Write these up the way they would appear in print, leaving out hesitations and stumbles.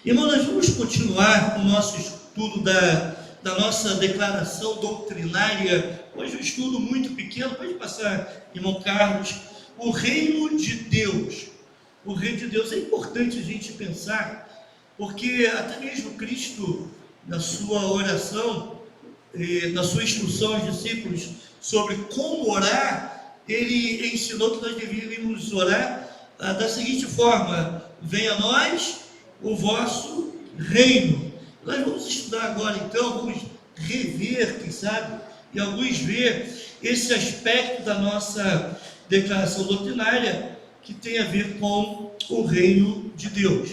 Irmão, nós vamos continuar com o nosso estudo da nossa declaração doutrinária. Hoje um estudo muito pequeno, pode passar, irmão Carlos. O reino de Deus. O reino de Deus é importante a gente pensar, porque até mesmo Cristo, na sua oração, na sua instrução aos discípulos sobre como orar, ele ensinou que nós deveríamos orar da seguinte forma: venha a nós o vosso reino. Nós vamos estudar agora, então, vamos rever, quem sabe, e alguns ver esse aspecto da nossa declaração doutrinária que tem a ver com o reino de Deus.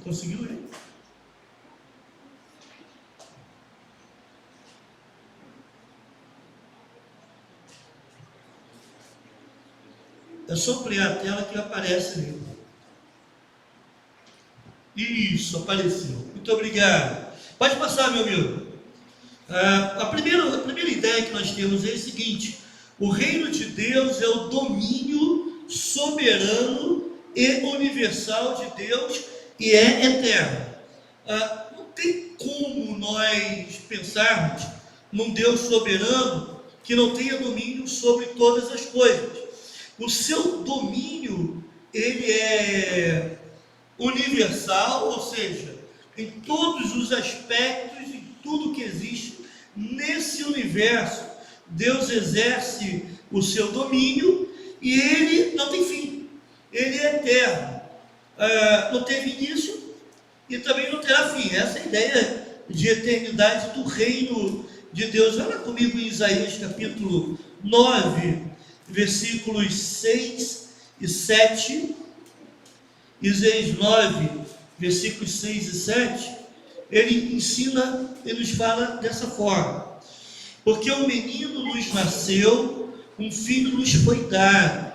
Conseguiu ler? É só ampliar a tela que aparece ali. Isso, apareceu. Muito obrigado. Pode passar, meu amigo. A primeira ideia que nós temos é a seguinte: o reino de Deus é o domínio soberano e universal de Deus e é eterno. Não tem como nós pensarmos num Deus soberano que não tenha domínio sobre todas as coisas. O seu domínio, ele é universal, ou seja, em todos os aspectos, em tudo que existe nesse universo, Deus exerce o seu domínio e ele não tem fim, ele é eterno, não teve início e também não terá fim. Essa é a ideia de eternidade do reino de Deus. Olha comigo em Isaías capítulo 9, versículos 6 e 7, Isaías 9, versículos 6 e 7, ele ensina, ele nos fala dessa forma: porque um menino nos nasceu, um filho nos foi dado,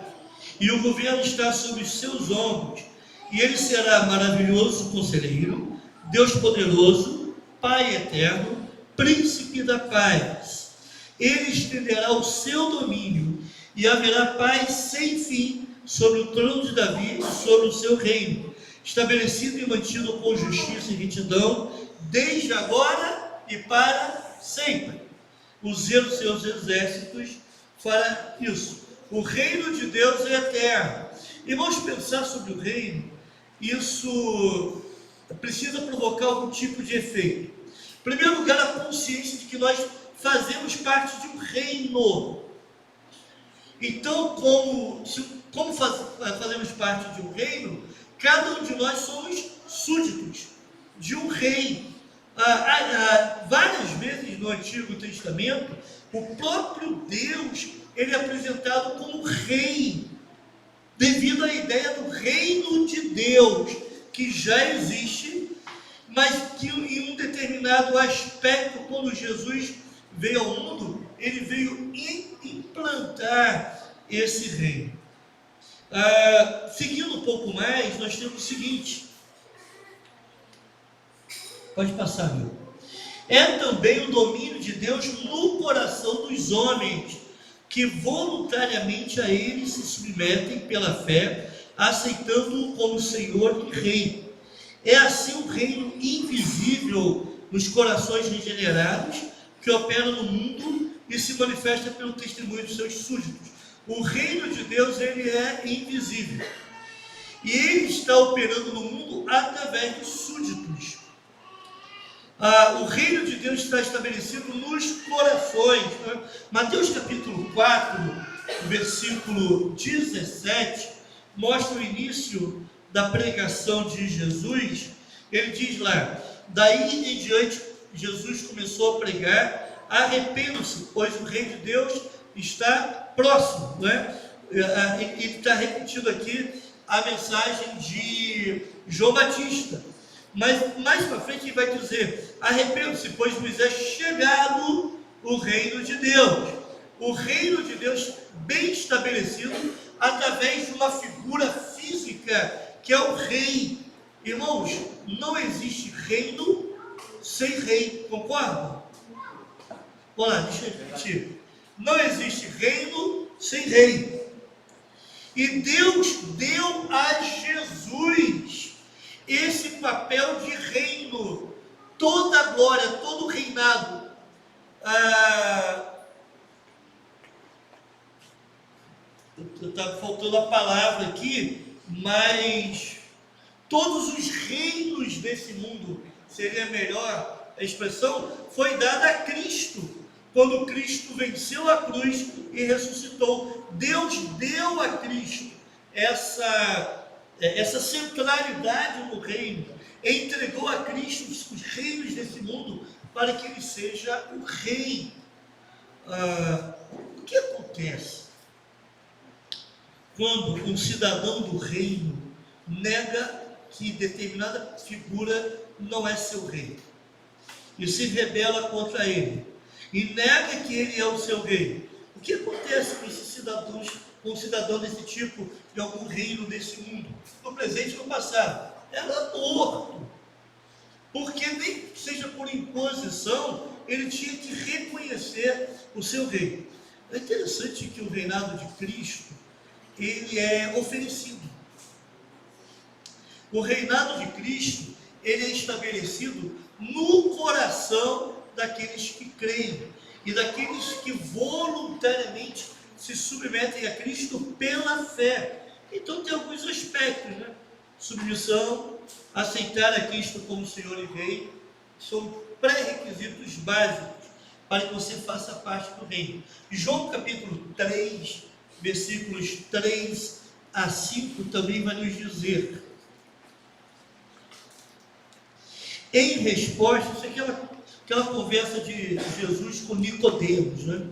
e o governo está sobre os seus ombros, e ele será maravilhoso conselheiro, Deus poderoso, Pai eterno, príncipe da paz. Ele estenderá o seu domínio, e haverá paz sem fim sobre o trono de Davi e sobre o seu reino, estabelecido e mantido com justiça e retidão, desde agora e para sempre. O zelo dos seus exércitos fará isso. O reino de Deus é eterno. E vamos pensar sobre o reino, isso precisa provocar algum tipo de efeito. Em primeiro lugar, a consciência de que nós fazemos parte de um reino. Então, como fazemos parte de um reino, cada um de nós somos súditos de um rei. Várias vezes no Antigo Testamento, o próprio Deus, ele é apresentado como rei, devido à ideia do reino de Deus, que já existe, mas que em um determinado aspecto, quando Jesus veio ao mundo, ele veio implantar esse reino. Seguindo um pouco mais, nós temos o seguinte. Pode passar, meu. É também o domínio de Deus no coração dos homens, que voluntariamente a ele se submetem pela fé, aceitando-o como Senhor e Rei. É assim um reino invisível nos corações regenerados, que opera no mundo e se manifesta pelo testemunho dos seus súditos. O reino de Deus, ele é invisível, e ele está operando no mundo através dos súditos. O reino de Deus está estabelecido nos corações. Mateus capítulo 4, versículo 17, mostra o início da pregação de Jesus. Ele diz lá: daí em diante Jesus começou a pregar: arrependam-se, pois o reino de Deus está próximo. Ele está repetindo aqui a mensagem de João Batista. Mas mais para frente ele vai dizer: arrependam-se, pois vos é chegado o reino de Deus. O reino de Deus bem estabelecido através de uma figura física que é o rei. Irmãos, não existe reino sem rei, concordam? Vamos lá, deixa eu repetir. Não existe reino sem rei. E Deus deu a Jesus toda a glória, todo o reinado, está faltando a palavra aqui, mas todos os reinos desse mundo, seria melhor a expressão, foi dada a Cristo, quando Cristo venceu a cruz e ressuscitou. Deus deu a Cristo essa centralidade no reino, entregou a Cristo os reinos desse mundo para que ele seja o rei. O que acontece quando um cidadão do reino nega que determinada figura não é seu rei e se rebela contra ele e nega que ele é o seu rei? O que acontece com esses cidadãos, com um cidadão desse tipo de algum reino desse mundo, no presente e no passado? Era morto, porque nem que seja por imposição, ele tinha que reconhecer o seu rei. É interessante que o reinado de Cristo, ele é oferecido. O reinado de Cristo, ele é estabelecido no coração daqueles que creem e daqueles que voluntariamente se submetem a Cristo pela fé. Então tem alguns aspectos, né? Submissão, aceitar a Cristo como Senhor e Rei, são pré-requisitos básicos para que você faça parte do reino. João capítulo 3, versículos 3 a 5 também vai nos dizer. Em resposta, isso aqui é aquela conversa de Jesus com Nicodemos, né?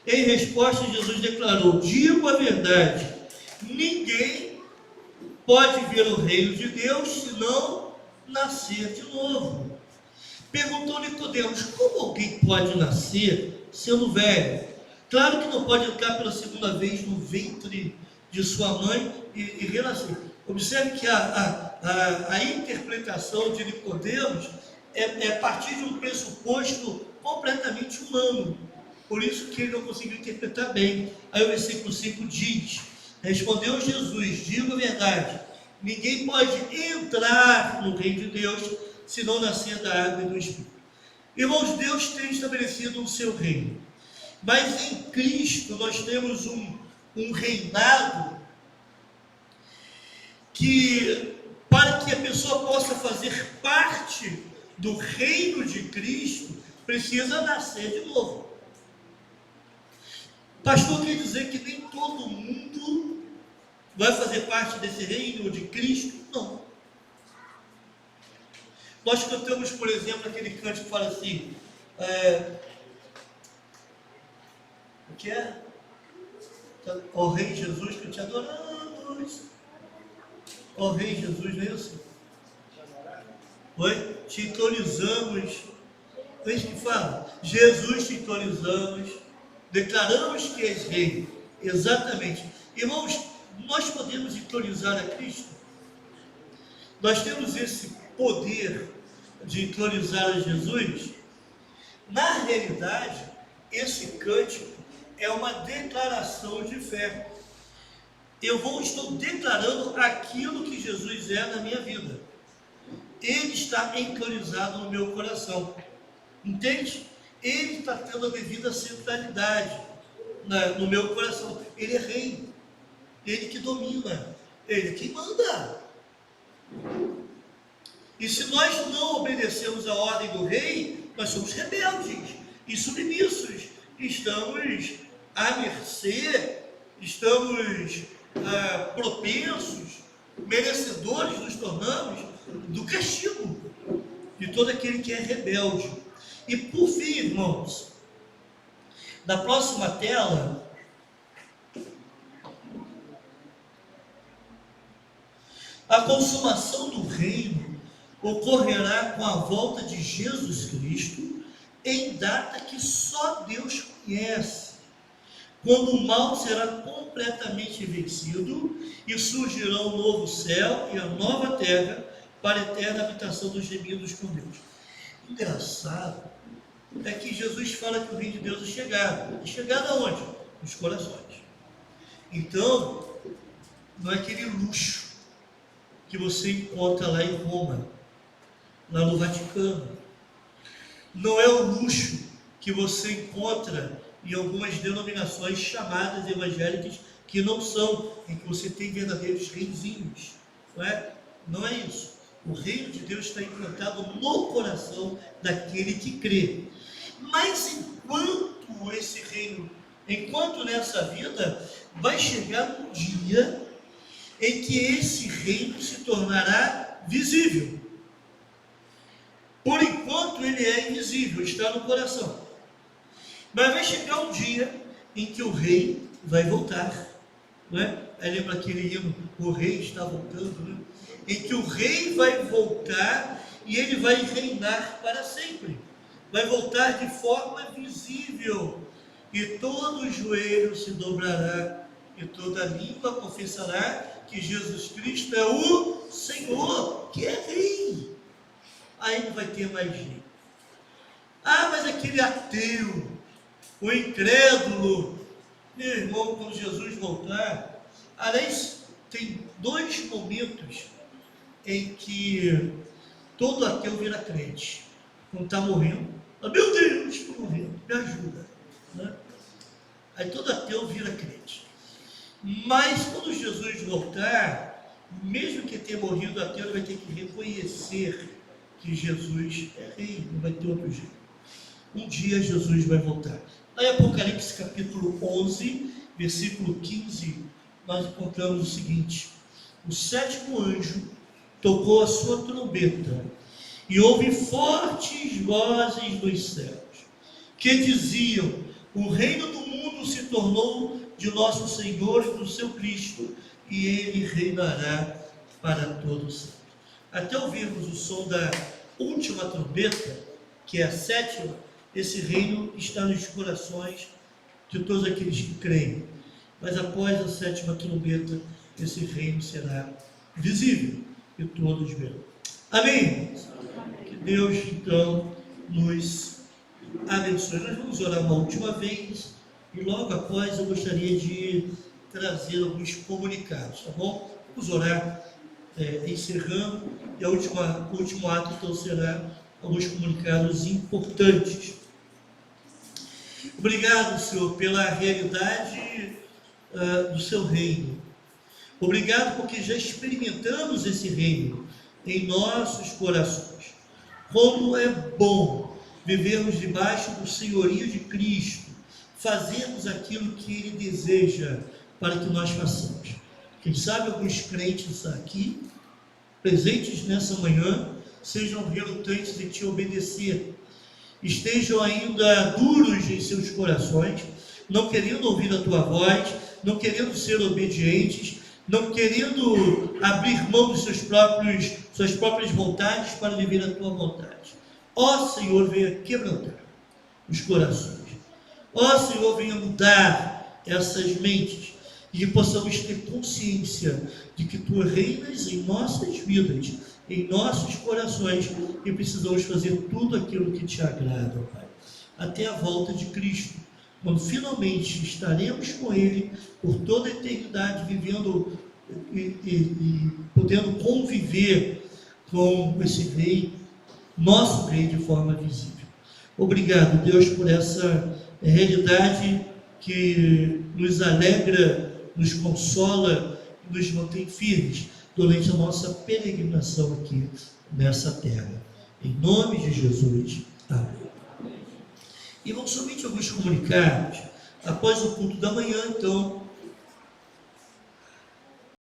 Em resposta, Jesus declarou: digo a verdade, ninguém pode ver o reino de Deus se não nascer de novo. Perguntou Nicodemos: como alguém pode nascer sendo velho? Claro que não pode entrar pela segunda vez no ventre de sua mãe e renascer. Observe que a interpretação de Nicodemos é a partir de um pressuposto completamente humano. Por isso que ele não conseguiu interpretar bem. Aí o versículo 5 diz: respondeu Jesus, digo a verdade, ninguém pode entrar no reino de Deus se não nascer da água e do Espírito. Irmãos, Deus tem estabelecido o seu reino, mas em Cristo nós temos um reinado que, para que a pessoa possa fazer parte do reino de Cristo, precisa nascer de novo. Pastor, quer dizer que nem todo mundo vai fazer parte desse reino de Cristo? Não. Nós cantamos, por exemplo, aquele cântico que fala assim, o que é? Ó Rei Jesus, que te adoramos. Ó Rei Jesus, não é isso? Oi? Te entronizamos. É isso que fala? Jesus, te entronizamos. Declaramos que és Rei. Exatamente. Irmãos, nós podemos entronizar a Cristo? Nós temos esse poder de entronizar a Jesus? Na realidade, esse cântico é uma declaração de fé. Estou declarando aquilo que Jesus é na minha vida. Ele está entronizado no meu coração. Entende? Ele está tendo a devida centralidade no meu coração. Ele é rei. Ele que domina. Ele que manda. E se nós não obedecemos a ordem do rei, nós somos rebeldes e submissos. Estamos à mercê, estamos propensos, merecedores nos tornamos do castigo de todo aquele que é rebelde. E por fim, irmãos, na próxima tela, a consumação do reino ocorrerá com a volta de Jesus Cristo em data que só Deus conhece, quando o mal será completamente vencido e surgirá um novo céu e a nova terra para a eterna habitação dos gemidos com Deus. Engraçado é que Jesus fala que o reino de Deus é chegado. É chegado aonde? Nos corações. Então, não é aquele luxo que você encontra lá em Roma, lá no Vaticano. não é o luxo que você encontra em algumas denominações chamadas evangélicas que não são, em que você tem verdadeiros reizinhos, não é? Não é isso. O reino de Deus está implantado no coração daquele que crê. Mas enquanto nessa vida, vai chegar um dia em que esse reino se tornará visível. Por enquanto ele é invisível, está no coração. Mas vai chegar um dia em que o rei vai voltar, não é? Aí lembra aquele hino, o rei está voltando, né? Em que o rei vai voltar e ele vai reinar para sempre. Vai voltar de forma visível, e todo joelho se dobrará, e toda língua confessará que Jesus Cristo é o Senhor, que é rei. Aí não vai ter mais jeito. Ah, mas aquele ateu, o incrédulo, meu irmão, quando Jesus voltar, aliás, tem 2 momentos em que todo ateu vira crente. Quando está morrendo, meu Deus, estou morrendo, me ajuda, né? Aí todo ateu vira crente. Mas quando Jesus voltar, mesmo que tenha morrido ateu, ele vai ter que reconhecer que Jesus é rei, não vai ter outro jeito. Um dia Jesus vai voltar. Lá em Apocalipse capítulo 11, versículo 15, nós encontramos o seguinte: o 7º anjo tocou a sua trombeta, e houve fortes vozes dos céus, que diziam: o reino do mundo se tornou de nosso Senhor e do seu Cristo, e ele reinará para todo sempre. Até ouvirmos o som da última trombeta, que é a 7ª, esse reino está nos corações de todos aqueles que creem. Mas após a 7ª trombeta, esse reino será visível e todos verão. Amém? Que Deus então nos abençoe. Nós vamos orar uma última vez e logo após eu gostaria de trazer alguns comunicados, tá bom? Vamos orar encerrando, e o último ato então será alguns comunicados importantes. Obrigado, Senhor, pela realidade do seu reino. Obrigado porque já experimentamos esse reino em nossos corações. Como é bom vivermos debaixo do senhorio de Cristo, fazermos aquilo que Ele deseja para que nós façamos. Quem sabe alguns crentes aqui, presentes nessa manhã, sejam relutantes em te obedecer, estejam ainda duros em seus corações, não querendo ouvir a tua voz, não querendo ser obedientes, não querendo abrir mão de suas próprias vontades para viver a tua vontade. Ó Senhor, venha quebrantar os corações. Ó Senhor, venha mudar essas mentes, e que possamos ter consciência de que tu reinas em nossas vidas, em nossos corações, e precisamos fazer tudo aquilo que te agrada, Pai, até a volta de Cristo, quando finalmente estaremos com Ele por toda a eternidade, vivendo e podendo conviver com esse Rei, nosso Rei, de forma visível. Obrigado, Deus, por essa realidade que nos alegra, nos consola e nos mantém firmes durante a nossa peregrinação aqui nessa terra. Em nome de Jesus. Amém. E vão somente alguns comunicados. Após o culto da manhã, então,